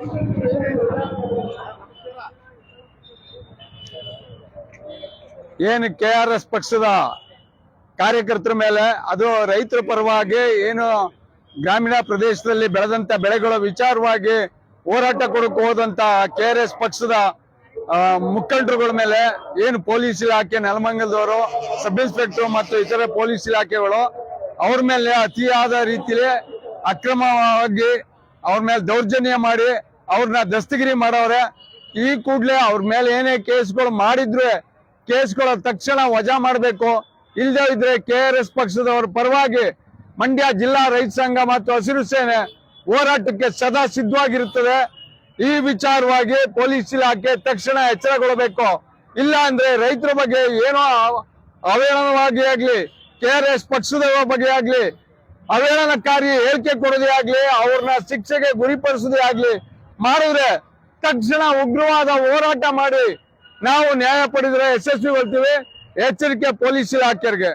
ಏನು KRS ಪಕ್ಷದ ಕಾರ್ಯಕರ್ತರ ಮೇಲೆ, ಅದು ರೈತರ ಪರವಾಗಿ ಏನು ಗ್ರಾಮೀಣ ಪ್ರದೇಶದಲ್ಲಿ ಬೆಳೆದಂತ ಬೆಳೆಗಳ ವಿಚಾರವಾಗಿ ಹೋರಾಟ ಕೊಡಕ್ಕೆ ಹೋದಂತ KRS ಪಕ್ಷದ ಮುಖಂಡರುಗಳ ಮೇಲೆ ಏನು ಪೊಲೀಸ್ ಇಲಾಖೆ ನೆಲಮಂಗಲದವರು, ಸಬ್ ಇನ್ಸ್ಪೆಕ್ಟರ್ ಮತ್ತು ಇತರೆ ಪೊಲೀಸ್ ಇಲಾಖೆಗಳು ಅವ್ರ ಮೇಲೆ ಅತಿಯಾದ ರೀತಿಯಲ್ಲಿ ಅಕ್ರಮವಾಗಿ ಅವ್ರ ಮೇಲೆ ದೌರ್ಜನ್ಯ ಮಾಡಿ ಅವ್ರನ್ನ ದಸ್ತಗಿರಿ ಮಾಡವ್ರೆ. ಈ ಕೂಡಲೇ ಅವ್ರ ಮೇಲೆ ಏನೇ ಕೇಸ್ಗಳು ಮಾಡಿದ್ರೆ ಕೇಸ್ಗಳ ತಕ್ಷಣ ವಜಾ ಮಾಡಬೇಕು. ಇಲ್ಲದೇ ಇದ್ರೆ KRS ಪಕ್ಷದವರ ಪರವಾಗಿ ಮಂಡ್ಯ ಜಿಲ್ಲಾ ರೈತ ಸಂಘ ಮತ್ತು ಹಸಿರು ಸೇನೆ ಹೋರಾಟಕ್ಕೆ ಸದಾ ಸಿದ್ಧವಾಗಿರುತ್ತದೆ. ಈ ವಿಚಾರವಾಗಿ ಪೊಲೀಸ್ ಇಲಾಖೆ ತಕ್ಷಣ ಎಚ್ಚರಗೊಳ್ಳಬೇಕು. ಇಲ್ಲ ಅಂದ್ರೆ ರೈತರ ಬಗ್ಗೆ ಏನೋ ಅವಹೇಳನವಾಗಿ ಆಗ್ಲಿ, KRS ಪಕ್ಷದವರ ಬಗ್ಗೆ ಆಗ್ಲಿ ಅವಹೇಳನಕಾರಿ ಹೇಳಿಕೆ ಕೊಡೋದೇ ಆಗ್ಲಿ, ಅವ್ರನ್ನ ಶಿಕ್ಷೆಗೆ ಗುರಿಪಡಿಸೋದೇ ಆಗ್ಲಿ ಮಾಡಿದ್ರೆ ತಕ್ಷಣ ಉಗ್ರವಾದ ಹೋರಾಟ ಮಾಡಿ ನಾವು ನ್ಯಾಯ ಪಡೆದ್ರೆ ಯಶಸ್ವಿಗೊಳ್ತೀವಿ. ಎಚ್ಚರಿಕೆ ಪೊಲೀಸ್ ಇಲಾಖೆಗೆ.